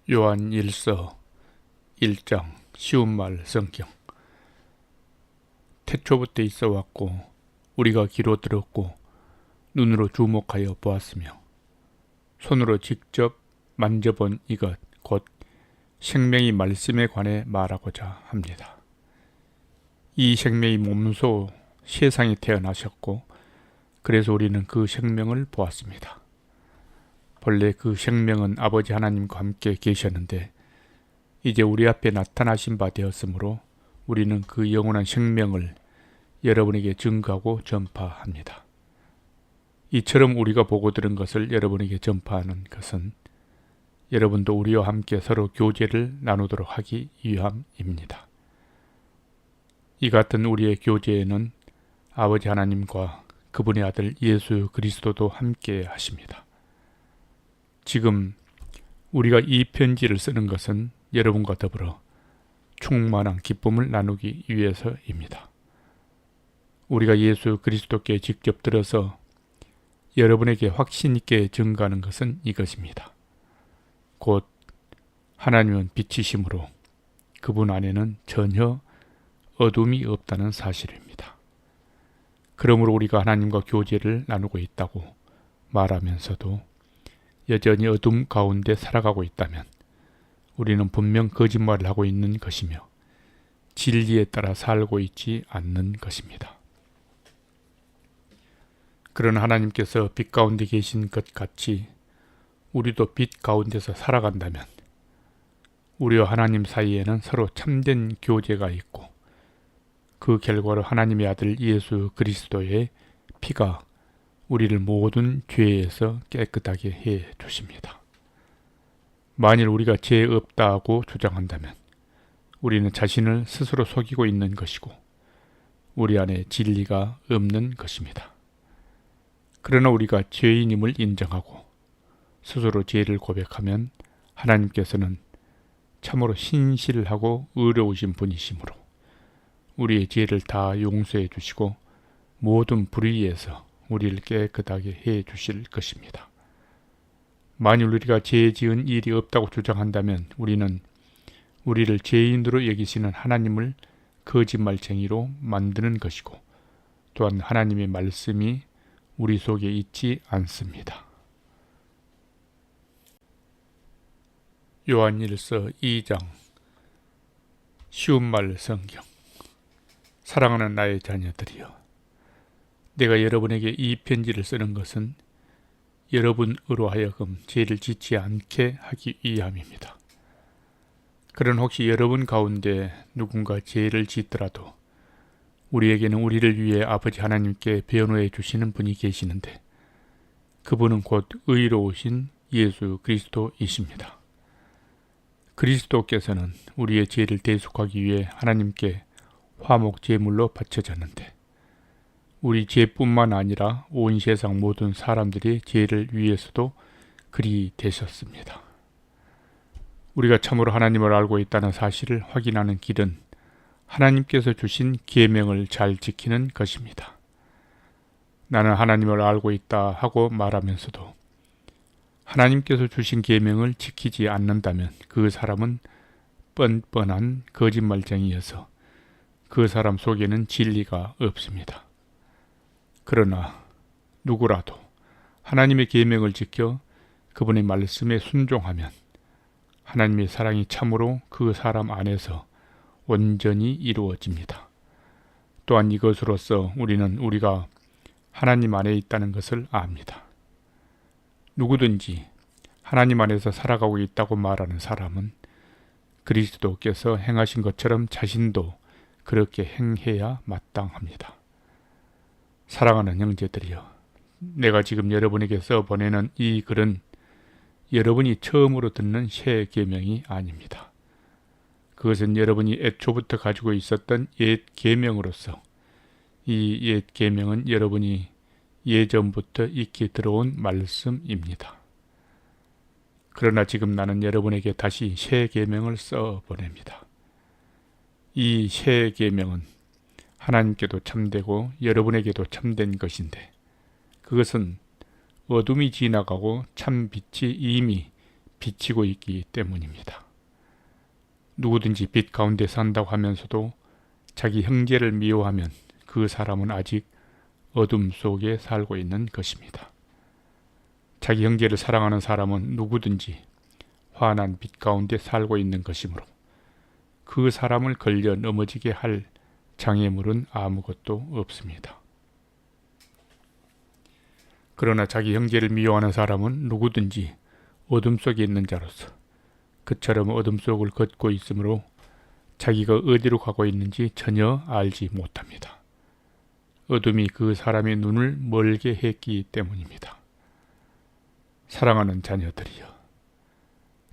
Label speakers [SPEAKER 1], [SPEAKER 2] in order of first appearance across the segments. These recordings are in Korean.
[SPEAKER 1] 요한일서 1장 쉬운 말 성경. 태초부터 있어 왔고 우리가 귀로 들었고 눈으로 주목하여 보았으며 손으로 직접 만져본 이것 곧 생명의 말씀에 관해 말하고자 합니다. 이 생명이 몸소 세상에 태어나셨고 그래서 우리는 그 생명을 보았습니다. 본래 그 생명은 아버지 하나님과 함께 계셨는데 이제 우리 앞에 나타나신 바 되었으므로 우리는 그 영원한 생명을 여러분에게 증거하고 전파합니다. 이처럼 우리가 보고 들은 것을 여러분에게 전파하는 것은 여러분도 우리와 함께 서로 교제를 나누도록 하기 위함입니다. 이 같은 우리의 교제에는 아버지 하나님과 그분의 아들 예수 그리스도도 함께 하십니다. 지금 우리가 이 편지를 쓰는 것은 여러분과 더불어 충만한 기쁨을 나누기 위해서입니다. 우리가 예수 그리스도께 직접 들어서 여러분에게 확신 있게 증거하는 것은 이것입니다. 곧 하나님은 빛이시므로 그분 안에는 전혀 어둠이 없다는 사실입니다. 그러므로 우리가 하나님과 교제를 나누고 있다고 말하면서도 여전히 어둠 가운데 살아가고 있다면 우리는 분명 거짓말을 하고 있는 것이며 진리에 따라 살고 있지 않는 것입니다. 그러나 하나님께서 빛 가운데 계신 것 같이 우리도 빛 가운데서 살아간다면 우리와 하나님 사이에는 서로 참된 교제가 있고 그 결과로 하나님의 아들 예수 그리스도의 피가 우리를 모든 죄에서 깨끗하게 해 주십니다. 만일 우리가 죄 없다고 주장한다면 우리는 자신을 스스로 속이고 있는 것이고 우리 안에 진리가 없는 것입니다. 그러나 우리가 죄인임을 인정하고 스스로 죄를 고백하면 하나님께서는 참으로 신실하고 의로우신 분이시므로 우리의 죄를 다 용서해 주시고 모든 불의에서 우리를 깨끗하게 해 주실 것입니다. 만일 우리가 죄 지은 일이 없다고 주장한다면 우리는 우리를 죄인으로 여기시는 하나님을 거짓말쟁이로 만드는 것이고 또한 하나님의 말씀이 우리 속에 있지 않습니다. 요한일서 2장 쉬운 말 성경. 사랑하는 나의 자녀들이여, 내가 여러분에게 이 편지를 쓰는 것은 여러분으로 하여금 죄를 짓지 않게 하기 위함입니다. 그런 혹시 여러분 가운데 누군가 죄를 짓더라도 우리에게는 우리를 위해 아버지 하나님께 변호해 주시는 분이 계시는데 그분은 곧 의로우신 예수 그리스도이십니다. 그리스도께서는 우리의 죄를 대속하기 위해 하나님께 화목 제물로 바쳐졌는데 우리 죄뿐만 아니라 온 세상 모든 사람들의 죄를 위해서도 그리 되셨습니다. 우리가 참으로 하나님을 알고 있다는 사실을 확인하는 길은 하나님께서 주신 계명을 잘 지키는 것입니다. 나는 하나님을 알고 있다 하고 말하면서도 하나님께서 주신 계명을 지키지 않는다면 그 사람은 뻔뻔한 거짓말쟁이여서 그 사람 속에는 진리가 없습니다. 그러나 누구라도 하나님의 계명을 지켜 그분의 말씀에 순종하면 하나님의 사랑이 참으로 그 사람 안에서 온전히 이루어집니다. 또한 이것으로써 우리는 우리가 하나님 안에 있다는 것을 압니다. 누구든지 하나님 안에서 살아가고 있다고 말하는 사람은 그리스도께서 행하신 것처럼 자신도 그렇게 행해야 마땅합니다. 사랑하는 형제들이여, 내가 지금 여러분에게 써보내는 이 글은 여러분이 처음으로 듣는 새 계명이 아닙니다. 그것은 여러분이 애초부터 가지고 있었던 옛 계명으로서 이 옛 계명은 여러분이 예전부터 익히 들어온 말씀입니다. 그러나 지금 나는 여러분에게 다시 새 계명을 써보냅니다. 이 새 계명은 하나님께도 참되고 여러분에게도 참된 것인데 그것은 어둠이 지나가고 참 빛이 이미 비치고 있기 때문입니다. 누구든지 빛 가운데 산다고 하면서도 자기 형제를 미워하면 그 사람은 아직 어둠 속에 살고 있는 것입니다. 자기 형제를 사랑하는 사람은 누구든지 환한 빛 가운데 살고 있는 것이므로 그 사람을 걸려 넘어지게 할 장애물은 아무것도 없습니다. 그러나 자기 형제를 미워하는 사람은 누구든지 어둠 속에 있는 자로서 그처럼 어둠 속을 걷고 있으므로 자기가 어디로 가고 있는지 전혀 알지 못합니다. 어둠이 그 사람의 눈을 멀게 했기 때문입니다. 사랑하는 자녀들이여,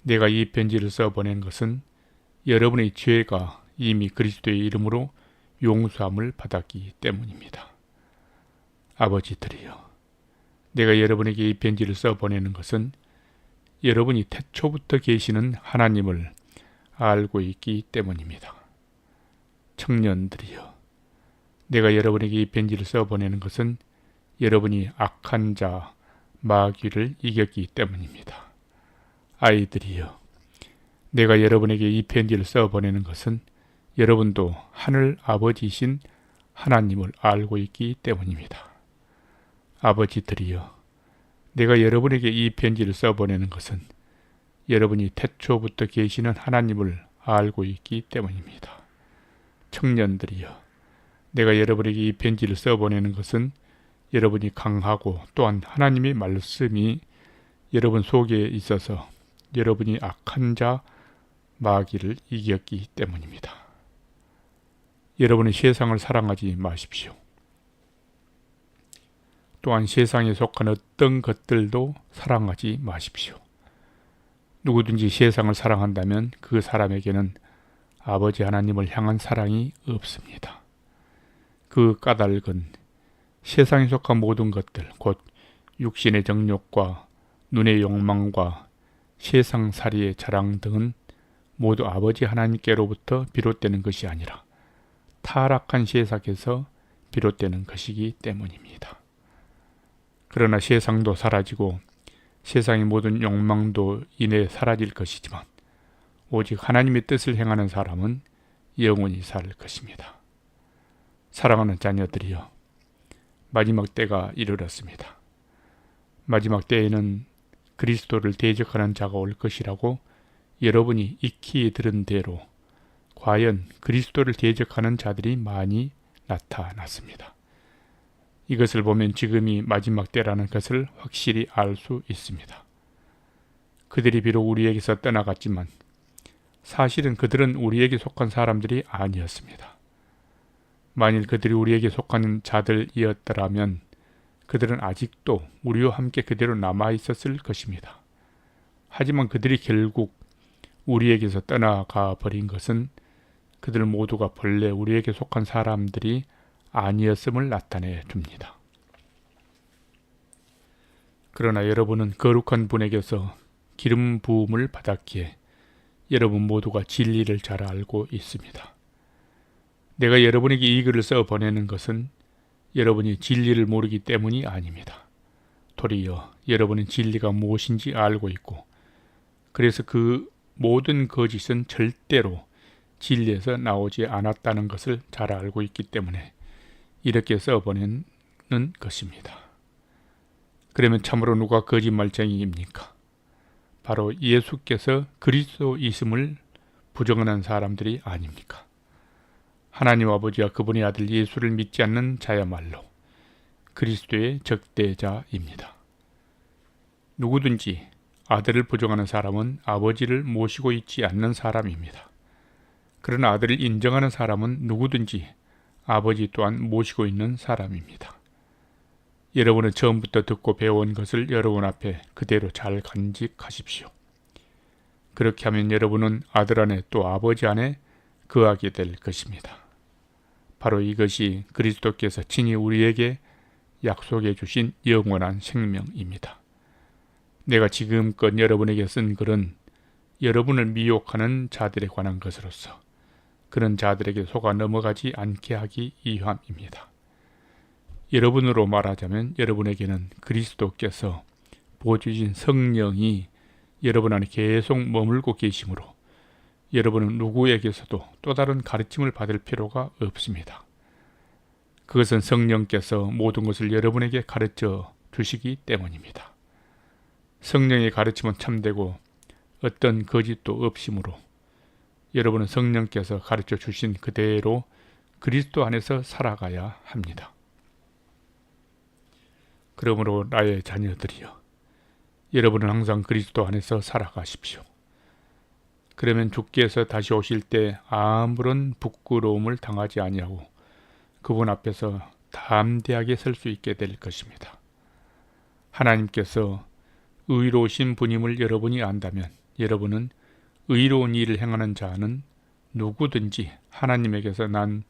[SPEAKER 1] 내가 이 편지를 써보낸 것은 여러분의 죄가 이미 그리스도의 이름으로 용서함을 받았기 때문입니다. 아버지들이여, 내가 여러분에게 이 편지를 써보내는 것은 여러분이 태초부터 계시는 하나님을 알고 있기 때문입니다. 청년들이여, 내가 여러분에게 이 편지를 써보내는 것은 여러분이 악한 자 마귀를 이겼기 때문입니다. 아이들이여, 내가 여러분에게 이 편지를 써보내는 것은 여러분도 하늘 아버지이신 하나님을 알고 있기 때문입니다. 아버지들이여, 내가 여러분에게 이 편지를 써보내는 것은 여러분이 태초부터 계시는 하나님을 알고 있기 때문입니다. 청년들이여, 내가 여러분에게 이 편지를 써보내는 것은 여러분이 강하고 또한 하나님의 말씀이 여러분 속에 있어서 여러분이 악한 자 마귀를 이겼기 때문입니다. 여러분은 세상을 사랑하지 마십시오. 또한 세상에 속한 어떤 것들도 사랑하지 마십시오. 누구든지 세상을 사랑한다면 그 사람에게는 아버지 하나님을 향한 사랑이 없습니다. 그 까닭은 세상에 속한 모든 것들, 곧 육신의 정욕과 눈의 욕망과 세상살이의 자랑 등은 모두 아버지 하나님께로부터 비롯되는 것이 아니라 타락한 세상에서 비롯되는 것이기 때문입니다. 그러나 세상도 사라지고 세상의 모든 욕망도 이내 사라질 것이지만 오직 하나님의 뜻을 행하는 사람은 영원히 살 것입니다. 사랑하는 자녀들이여, 마지막 때가 이르렀습니다. 마지막 때에는 그리스도를 대적하는 자가 올 것이라고 여러분이 익히 들은 대로 과연 그리스도를 대적하는 자들이 많이 나타났습니다. 이것을 보면 지금이 마지막 때라는 것을 확실히 알 수 있습니다. 그들이 비록 우리에게서 떠나갔지만 사실은 그들은 우리에게 속한 사람들이 아니었습니다. 만일 그들이 우리에게 속한 자들이었더라면 그들은 아직도 우리와 함께 그대로 남아있었을 것입니다. 하지만 그들이 결국 우리에게서 떠나가 버린 것은 그들 모두가 본래 우리에게 속한 사람들이 아니었음을 나타내 줍니다. 그러나 여러분은 거룩한 분에게서 기름 부음을 받았기에 여러분 모두가 진리를 잘 알고 있습니다. 내가 여러분에게 이 글을 써 보내는 것은 여러분이 진리를 모르기 때문이 아닙니다. 도리어 여러분은 진리가 무엇인지 알고 있고 그래서 그 모든 거짓은 절대로 진리에서 나오지 않았다는 것을 잘 알고 있기 때문에 이렇게 써보내는 것입니다. 그러면 참으로 누가 거짓말쟁이입니까? 바로 예수께서 그리스도이심을 부정하는 사람들이 아닙니까? 하나님 아버지와 그분의 아들 예수를 믿지 않는 자야말로 그리스도의 적대자입니다. 누구든지 아들을 부정하는 사람은 아버지를 모시고 있지 않는 사람입니다. 그러나 아들을 인정하는 사람은 누구든지 아버지 또한 모시고 있는 사람입니다. 여러분은 처음부터 듣고 배운 것을 여러분 앞에 그대로 잘 간직하십시오. 그렇게 하면 여러분은 아들 안에 또 아버지 안에 거하게 될 것입니다. 바로 이것이 그리스도께서 친히 우리에게 약속해 주신 영원한 생명입니다. 내가 지금껏 여러분에게 쓴 글은 여러분을 미혹하는 자들에 관한 것으로서 그런 자들에게 속아 넘어가지 않게 하기 위함입니다. 여러분으로 말하자면 여러분에게는 그리스도께서 부어주신 성령이 여러분 안에 계속 머물고 계시므로 여러분은 누구에게서도 또 다른 가르침을 받을 필요가 없습니다. 그것은 성령께서 모든 것을 여러분에게 가르쳐 주시기 때문입니다. 성령의 가르침은 참되고 어떤 거짓도 없이므로 여러분은 성령께서 가르쳐 주신 그대로 그리스도 안에서 살아가야 합니다. 그러므로 나의 자녀들이여, 여러분은 항상 그리스도 안에서 살아가십시오. 그러면 주께서 다시 오실 때 아무런 부끄러움을 당하지 아니하고 그분 앞에서 담대하게 설 수 있게 될 것입니다. 하나님께서 의로우신 분임을 여러분이 안다면 여러분은 의로운 일을 행하는 자는 누구든지 하나님에게서 난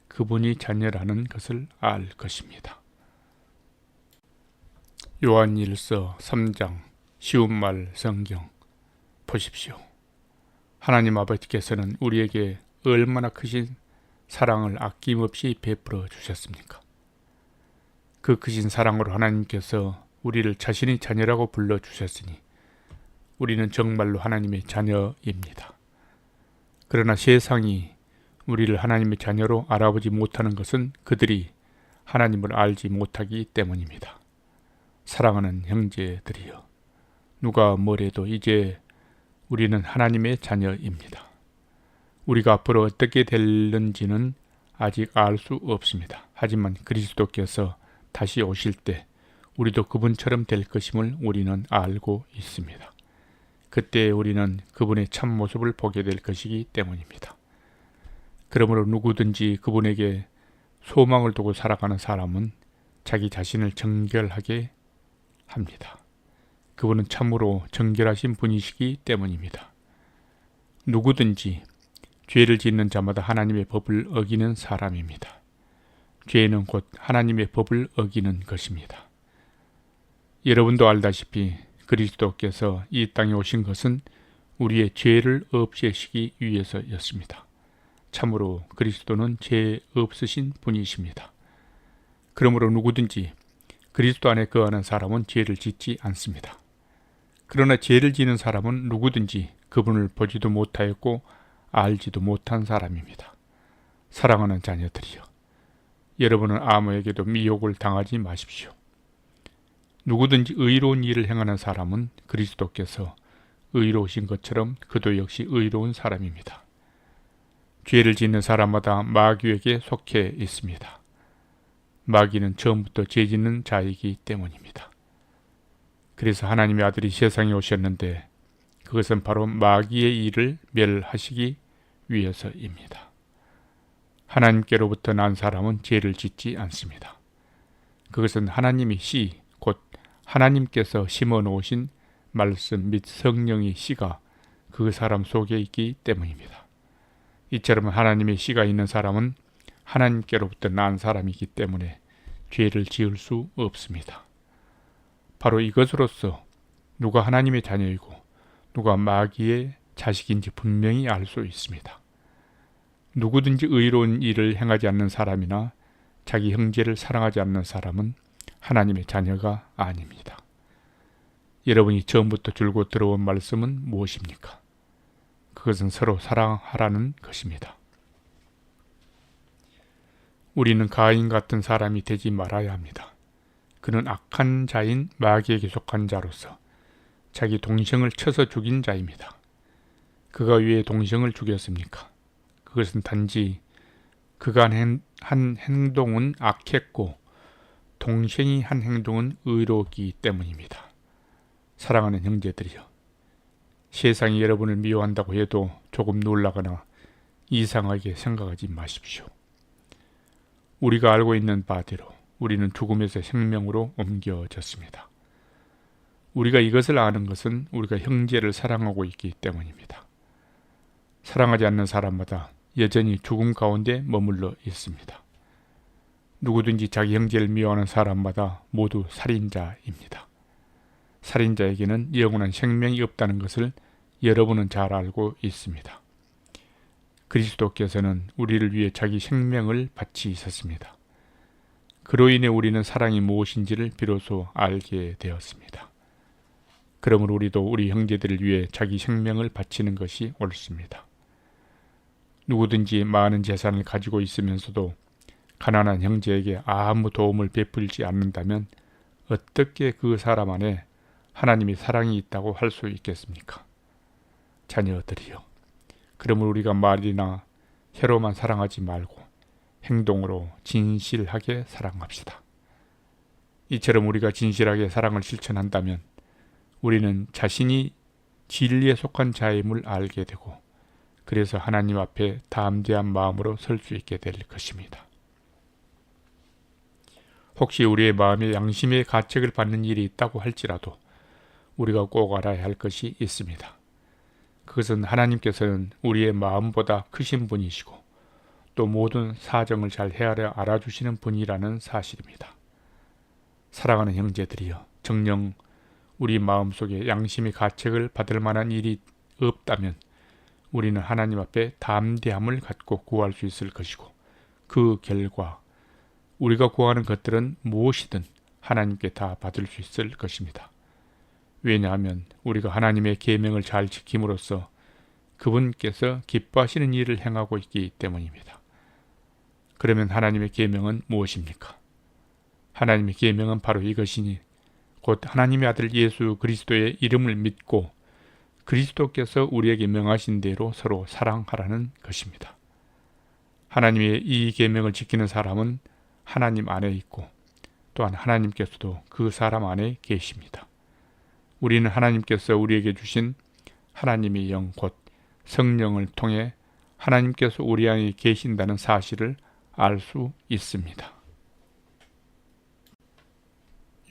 [SPEAKER 1] 그분이 자녀라는 것을 알 것입니다. 요한일서 3장 쉬운 말 성경 보십시오. 하나님 아버지께서는 우리에게 얼마나 크신 사랑을 아낌없이 베풀어 주셨습니까? 그 크신 사랑으로 하나님께서 우리를 자신의 자녀라고 불러주셨으니 우리는 정말로 하나님의 자녀입니다. 그러나 세상이 우리를 하나님의 자녀로 알아보지 못하는 것은 그들이 하나님을 알지 못하기 때문입니다. 사랑하는 형제들이여, 누가 뭐래도 이제 우리는 하나님의 자녀입니다. 우리가 앞으로 어떻게 될는지는 아직 알 수 없습니다. 하지만 그리스도께서 다시 오실 때 우리도 그분처럼 될 것임을 우리는 알고 있습니다. 그때 우리는 그분의 참모습을 보게 될 것이기 때문입니다. 그러므로 누구든지 그분에게 소망을 두고 살아가는 사람은 자기 자신을 정결하게 합니다. 그분은 참으로 정결하신 분이시기 때문입니다. 누구든지 죄를 짓는 자마다 하나님의 법을 어기는 사람입니다. 죄는 곧 하나님의 법을 어기는 것입니다. 여러분도 알다시피 그리스도께서 이 땅에 오신 것은 우리의 죄를 없애시기 위해서였습니다. 참으로 그리스도는 죄 없으신 분이십니다. 그러므로 누구든지 그리스도 안에 거하는 사람은 죄를 짓지 않습니다. 그러나 죄를 지는 사람은 누구든지 그분을 보지도 못하였고 알지도 못한 사람입니다. 사랑하는 자녀들이여, 여러분은 아무에게도 미혹을 당하지 마십시오. 누구든지 의로운 일을 행하는 사람은 그리스도께서 의로우신 것처럼 그도 역시 의로운 사람입니다. 죄를 짓는 사람마다 마귀에게 속해 있습니다. 마귀는 처음부터 죄 짓는 자이기 때문입니다. 그래서 하나님의 아들이 세상에 오셨는데 그것은 바로 마귀의 일을 멸하시기 위해서입니다. 하나님께로부터 난 사람은 죄를 짓지 않습니다. 그것은 하나님의 씨, 곧 하나님께서 심어 놓으신 말씀 및 성령의 씨가 그 사람 속에 있기 때문입니다. 이처럼 하나님의 씨가 있는 사람은 하나님께로부터 난 사람이기 때문에 죄를 지을 수 없습니다. 바로 이것으로서 누가 하나님의 자녀이고 누가 마귀의 자식인지 분명히 알 수 있습니다. 누구든지 의로운 일을 행하지 않는 사람이나 자기 형제를 사랑하지 않는 사람은 하나님의 자녀가 아닙니다. 여러분이 처음부터 줄곧 들어온 말씀은 무엇입니까? 그것은 서로 사랑하라는 것입니다. 우리는 가인 같은 사람이 되지 말아야 합니다. 그는 악한 자인 마귀에게 속한 자로서 자기 동생을 쳐서 죽인 자입니다. 그가 왜 동생을 죽였습니까? 그것은 단지 그가 한 행동은 악했고 동생이 한 행동은 의로웠기 때문입니다. 사랑하는 형제들이여, 세상이 여러분을 미워한다고 해도 조금 놀라거나 이상하게 생각하지 마십시오. 우리가 알고 있는 바대로 우리는 죽음에서 생명으로 옮겨졌습니다. 우리가 이것을 아는 것은 우리가 형제를 사랑하고 있기 때문입니다. 사랑하지 않는 사람마다 여전히 죽음 가운데 머물러 있습니다. 누구든지 자기 형제를 미워하는 사람마다 모두 살인자입니다. 살인자에게는 영원한 생명이 없다는 것을 여러분은 잘 알고 있습니다. 그리스도께서는 우리를 위해 자기 생명을 바치셨습니다. 그로 인해 우리는 사랑이 무엇인지를 비로소 알게 되었습니다. 그러므로 우리도 우리 형제들을 위해 자기 생명을 바치는 것이 옳습니다. 누구든지 많은 재산을 가지고 있으면서도 가난한 형제에게 아무 도움을 베풀지 않는다면 어떻게 그 사람 안에 하나님의 사랑이 있다고 할 수 있겠습니까? 자녀들이여, 그러므로 우리가 말이나 혀로만 사랑하지 말고 행동으로 진실하게 사랑합시다. 이처럼 우리가 진실하게 사랑을 실천한다면 우리는 자신이 진리에 속한 자임을 알게 되고 그래서 하나님 앞에 담대한 마음으로 설 수 있게 될 것입니다. 혹시 우리의 마음에 양심의 가책을 받는 일이 있다고 할지라도 우리가 꼭 알아야 할 것이 있습니다. 그것은 하나님께서는 우리의 마음보다 크신 분이시고 또 모든 사정을 잘 헤아려 알아주시는 분이라는 사실입니다. 사랑하는 형제들이여, 정녕 우리 마음속에 양심의 가책을 받을 만한 일이 없다면 우리는 하나님 앞에 담대함을 갖고 구할 수 있을 것이고 그 결과 우리가 구하는 것들은 무엇이든 하나님께 다 받을 수 있을 것입니다. 왜냐하면 우리가 하나님의 계명을 잘 지킴으로써 그분께서 기뻐하시는 일을 행하고 있기 때문입니다. 그러면 하나님의 계명은 무엇입니까? 하나님의 계명은 바로 이것이니 곧 하나님의 아들 예수 그리스도의 이름을 믿고 그리스도께서 우리에게 명하신 대로 서로 사랑하라는 것입니다. 하나님의 이 계명을 지키는 사람은 하나님 안에 있고 또한 하나님께서도 그 사람 안에 계십니다. 우리는 하나님께서 우리에게 주신 하나님의 영 곧 성령을 통해 하나님께서 우리 안에 계신다는 사실을 알 수 있습니다.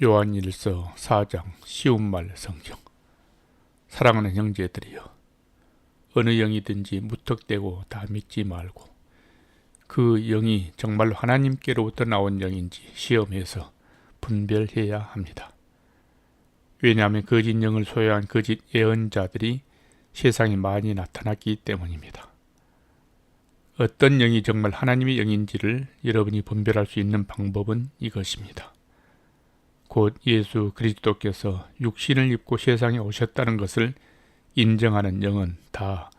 [SPEAKER 1] 요한일서 4장 쉬운 말 성경. 사랑하는 형제들이여, 어느 영이든지 무턱대고 다 믿지 말고 그 영이 정말로 하나님께로부터 나온 영인지 시험해서 분별해야 합니다. 왜냐하면 거짓 영을 소유한 거짓 예언자들이 세상에 많이 나타났기 때문입니다. 어떤 영이 정말 하나님의 영인지를 여러분이 분별할 수 있는 방법은 이것입니다. 곧 예수 그리스도께서 육신을 입고 세상에 오셨다는 것을 인정하는 영은 다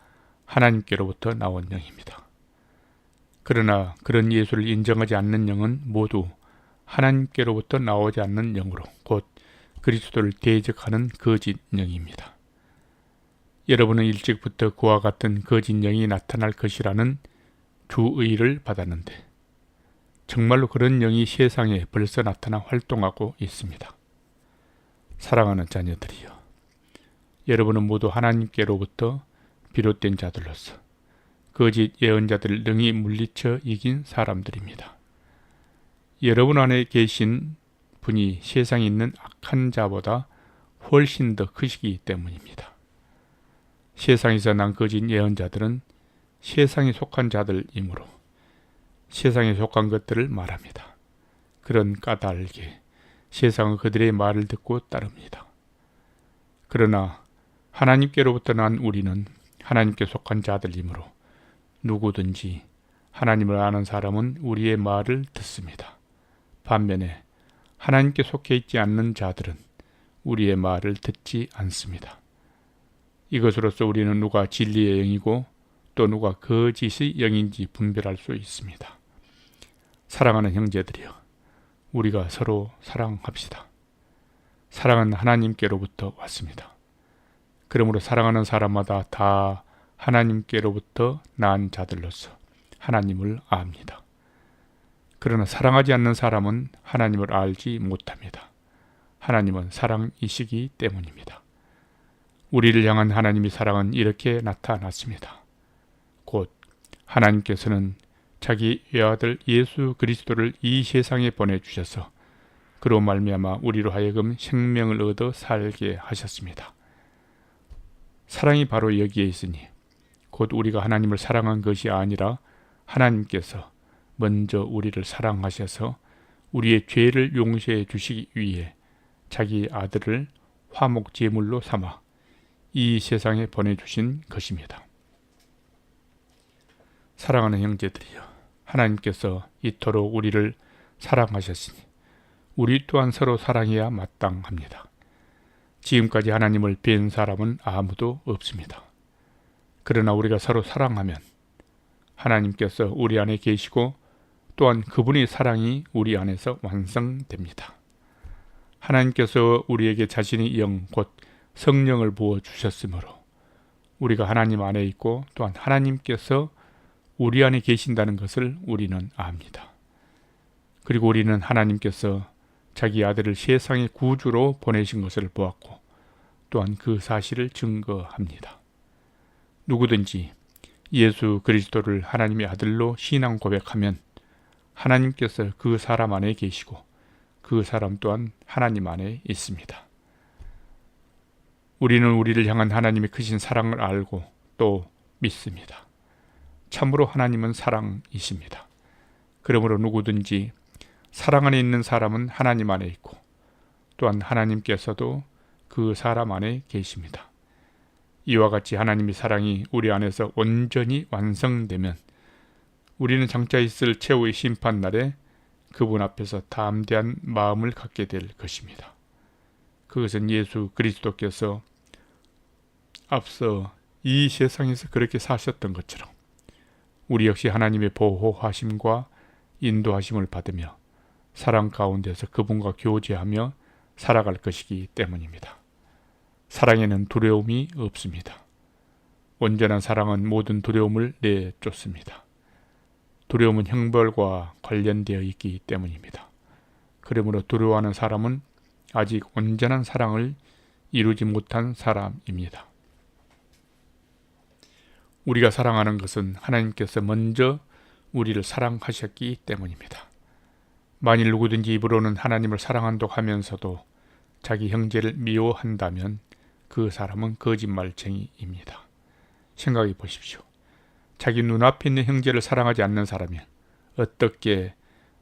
[SPEAKER 1] 하나님께로부터 나온 영입니다. 그러나 그런 예수를 인정하지 않는 영은 모두 하나님께로부터 나오지 않는 영으로 곧 그리스도를 대적하는 거짓 영입니다. 여러분은 일찍부터 그와 같은 거짓 영이 나타날 것이라는 주의를 받았는데 정말로 그런 영이 세상에 벌써 나타나 활동하고 있습니다. 사랑하는 자녀들이여, 여러분은 모두 하나님께로부터 비롯된 자들로서 거짓 예언자들을 능히 물리쳐 이긴 사람들입니다. 여러분 안에 계신 분이 세상에 있는 악한 자보다 훨씬 더 크시기 때문입니다. 세상에서 난 거짓 예언자들은 세상에 속한 자들이므로 세상에 속한 것들을 말합니다. 그런 까닭에 세상은 그들의 말을 듣고 따릅니다. 그러나 하나님께로부터 난 우리는 하나님께 속한 자들이므로 누구든지 하나님을 아는 사람은 우리의 말을 듣습니다. 반면에 하나님께 속해 있지 않는 자들은 우리의 말을 듣지 않습니다. 이것으로써 우리는 누가 진리의 영이고 또 누가 거짓의 영인지 분별할 수 있습니다. 사랑하는 형제들이여, 우리가 서로 사랑합시다. 사랑은 하나님께로부터 왔습니다. 그러므로 사랑하는 사람마다 다 하나님께로부터 난 자들로서 하나님을 압니다. 그러나 사랑하지 않는 사람은 하나님을 알지 못합니다. 하나님은 사랑이시기 때문입니다. 우리를 향한 하나님의 사랑은 이렇게 나타났습니다. 곧 하나님께서는 자기 외아들 예수 그리스도를 이 세상에 보내주셔서 그로 말미암아 우리로 하여금 생명을 얻어 살게 하셨습니다. 사랑이 바로 여기에 있으니 곧 우리가 하나님을 사랑한 것이 아니라 하나님께서 먼저 우리를 사랑하셔서 우리의 죄를 용서해 주시기 위해 자기 아들을 화목 제물로 삼아 이 세상에 보내주신 것입니다. 사랑하는 형제들이여, 하나님께서 이토록 우리를 사랑하셨으니 우리 또한 서로 사랑해야 마땅합니다. 지금까지 하나님을 뵌 사람은 아무도 없습니다. 그러나 우리가 서로 사랑하면 하나님께서 우리 안에 계시고 또한 그분의 사랑이 우리 안에서 완성됩니다. 하나님께서 우리에게 자신의 영, 곧 성령을 부어주셨으므로 우리가 하나님 안에 있고 또한 하나님께서 우리 안에 계신다는 것을 우리는 압니다. 그리고 우리는 하나님께서 자기 아들을 세상의 구주로 보내신 것을 보았고 또한 그 사실을 증거합니다. 누구든지 예수 그리스도를 하나님의 아들로 신앙 고백하면 하나님께서 그 사람 안에 계시고 그 사람 또한 하나님 안에 있습니다. 우리는 우리를 향한 하나님의 크신 사랑을 알고 또 믿습니다. 참으로 하나님은 사랑이십니다. 그러므로 누구든지 사랑 안에 있는 사람은 하나님 안에 있고 또한 하나님께서도 그 사람 안에 계십니다. 이와 같이 하나님의 사랑이 우리 안에서 온전히 완성되면 우리는 장차 있을 최후의 심판날에 그분 앞에서 담대한 마음을 갖게 될 것입니다. 그것은 예수 그리스도께서 앞서 이 세상에서 그렇게 사셨던 것처럼 우리 역시 하나님의 보호하심과 인도하심을 받으며 사랑 가운데서 그분과 교제하며 살아갈 것이기 때문입니다. 사랑에는 두려움이 없습니다. 온전한 사랑은 모든 두려움을 내쫓습니다. 두려움은 형벌과 관련되어 있기 때문입니다. 그러므로 두려워하는 사람은 아직 온전한 사랑을 이루지 못한 사람입니다. 우리가 사랑하는 것은 하나님께서 먼저 우리를 사랑하셨기 때문입니다. 만일 누구든지 입으로는 하나님을 사랑한다고 하면서도 자기 형제를 미워한다면 그 사람은 거짓말쟁이입니다. 생각해 보십시오. 자기 눈앞에 있는 형제를 사랑하지 않는 사람이 어떻게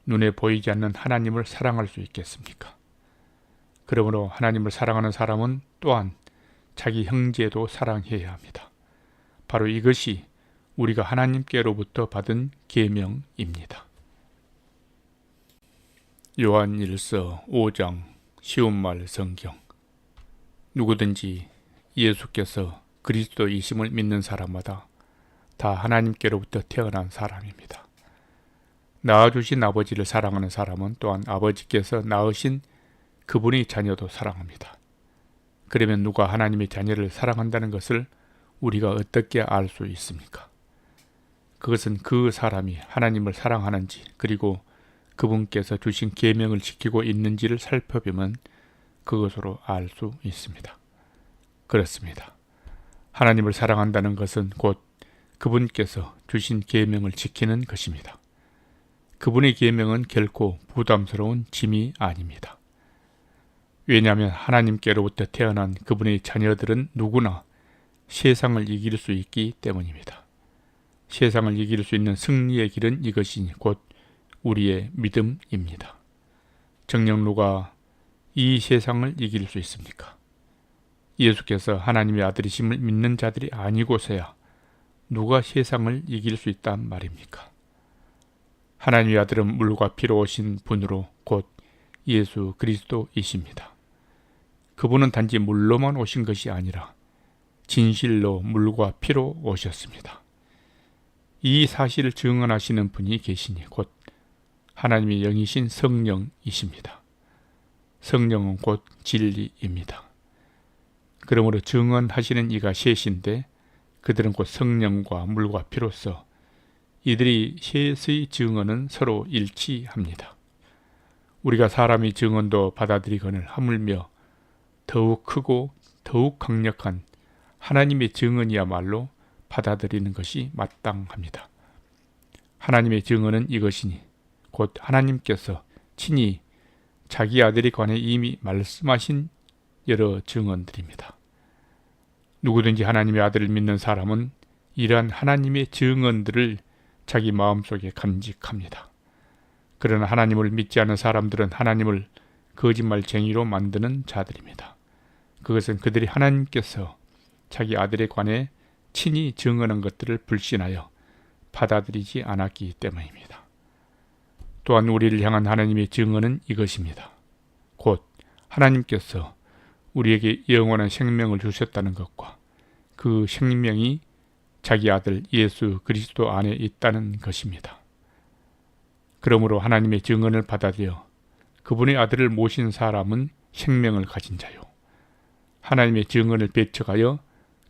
[SPEAKER 1] 눈에 보이지 않는 하나님을 사랑할 수 있겠습니까? 그러므로 하나님을 사랑하는 사람은 또한 자기 형제도 사랑해야 합니다. 바로 이것이 우리가 하나님께로부터 받은 계명입니다. 요한일서 5장 쉬운 말 성경. 누구든지 예수께서 그리스도이심을 믿는 사람마다 다 하나님께로부터 태어난 사람입니다. 낳아주신 아버지를 사랑하는 사람은 또한 아버지께서 낳으신 그분의 자녀도 사랑합니다. 그러면 누가 하나님의 자녀를 사랑한다는 것을 우리가 어떻게 알 수 있습니까? 그것은 그 사람이 하나님을 사랑하는지 그리고 그분께서 주신 계명을 지키고 있는지를 살펴보면 그것으로 알 수 있습니다. 그렇습니다. 하나님을 사랑한다는 것은 곧 그분께서 주신 계명을 지키는 것입니다. 그분의 계명은 결코 부담스러운 짐이 아닙니다. 왜냐하면 하나님께로부터 태어난 그분의 자녀들은 누구나 세상을 이길 수 있기 때문입니다. 세상을 이길 수 있는 승리의 길은 이것이니 곧 우리의 믿음입니다. 정녕 누가 이 세상을 이길 수 있습니까? 예수께서 하나님의 아들이심을 믿는 자들이 아니고서야 누가 세상을 이길 수 있단 말입니까? 하나님의 아들은 물과 피로 오신 분으로 곧 예수 그리스도이십니다. 그분은 단지 물로만 오신 것이 아니라 진실로 물과 피로 오셨습니다. 이 사실을 증언하시는 분이 계시니 곧 하나님의 영이신 성령이십니다. 성령은 곧 진리입니다. 그러므로 증언하시는 이가 셋인데 그들은 곧 성령과 물과 피로서 이들이 셋의 증언은 서로 일치합니다. 우리가 사람의 증언도 받아들이거늘 하물며 더욱 크고 더욱 강력한 하나님의 증언이야말로 받아들이는 것이 마땅합니다. 하나님의 증언은 이것이니 곧 하나님께서 친히 자기 아들에 관해 이미 말씀하신 여러 증언들입니다. 누구든지 하나님의 아들을 믿는 사람은 이러한 하나님의 증언들을 자기 마음속에 간직합니다. 그러나 하나님을 믿지 않는 사람들은 하나님을 거짓말쟁이로 만드는 자들입니다. 그것은 그들이 하나님께서 자기 아들에 관해 친히 증언한 것들을 불신하여 받아들이지 않았기 때문입니다. 또한 우리를 향한 하나님의 증언은 이것입니다. 곧 하나님께서 우리에게 영원한 생명을 주셨다는 것과 그 생명이 자기 아들 예수 그리스도 안에 있다는 것입니다. 그러므로 하나님의 증언을 받아들여 그분의 아들을 모신 사람은 생명을 가진 자요, 하나님의 증언을 배척하여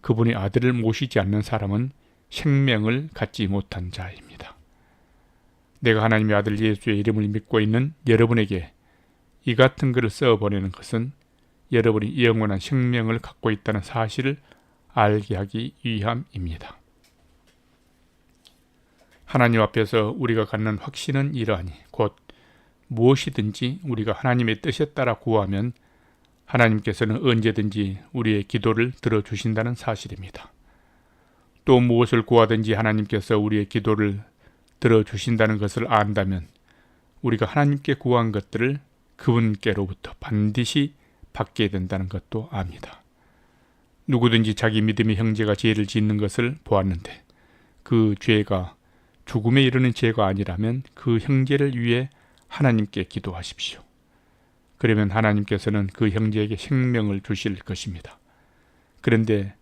[SPEAKER 1] 그분의 아들을 모시지 않는 사람은 생명을 갖지 못한 자입니다. 내가 하나님의 아들 예수의 이름을 믿고 있는 여러분에게 이 같은 글을 써보내는 것은 여러분이 영원한 생명을 갖고 있다는 사실을 알게 하기 위함입니다. 하나님 앞에서 우리가 갖는 확신은 이러하니 곧 무엇이든지 우리가 하나님의 뜻에 따라 구하면 하나님께서는 언제든지 우리의 기도를 들어주신다는 사실입니다. 또 무엇을 구하든지 하나님께서 우리의 기도를 들어주신다는 것을 안다면 우리가 하나님께 구한 것들을 그분께로부터 반드시 받게 된다는 것도 압니다. 누구든지 자기 믿음의 형제가 죄를 짓는 것을 보았는데 그 죄가 죽음에 이르는 죄가 아니라면 그 형제를 위해 하나님께 기도하십시오. 그러면 하나님께서는 그 형제에게 생명을 주실 것입니다. 그런데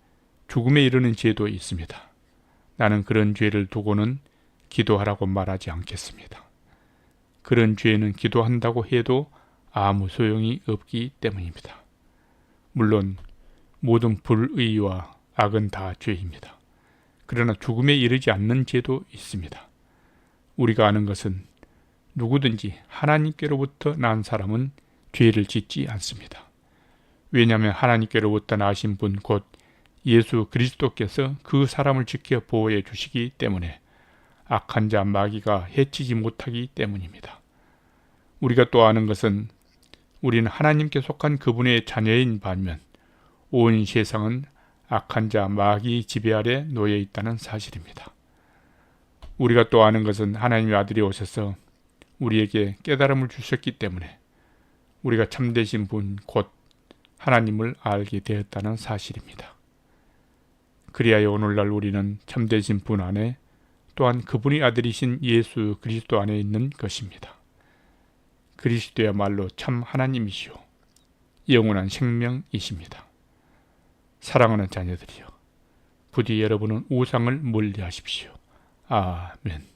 [SPEAKER 1] 죽음에 이르는 죄도 있습니다. 나는 그런 죄를 두고는 기도하라고 말하지 않겠습니다. 그런 죄는 기도한다고 해도 아무 소용이 없기 때문입니다. 물론 모든 불의와 악은 다 죄입니다. 그러나 죽음에 이르지 않는 죄도 있습니다. 우리가 아는 것은 누구든지 하나님께로부터 난 사람은 죄를 짓지 않습니다. 왜냐하면 하나님께로부터 나신 분 곧 예수 그리스도께서 그 사람을 지켜 보호해 주시기 때문에 악한 자 마귀가 해치지 못하기 때문입니다. 우리가 또 아는 것은 우리는 하나님께 속한 그분의 자녀인 반면 온 세상은 악한 자 마귀 지배 아래 놓여 있다는 사실입니다. 우리가 또 아는 것은 하나님의 아들이 오셔서 우리에게 깨달음을 주셨기 때문에 우리가 참되신 분 곧 하나님을 알게 되었다는 사실입니다. 그리하여 오늘날 우리는 참되신 분 안에 또한 그분의 아들이신 예수 그리스도 안에 있는 것입니다. 그리스도야말로 참 하나님이시오 영원한 생명이십니다. 사랑하는 자녀들이여, 부디 여러분은 우상을 멀리하십시오. 아멘.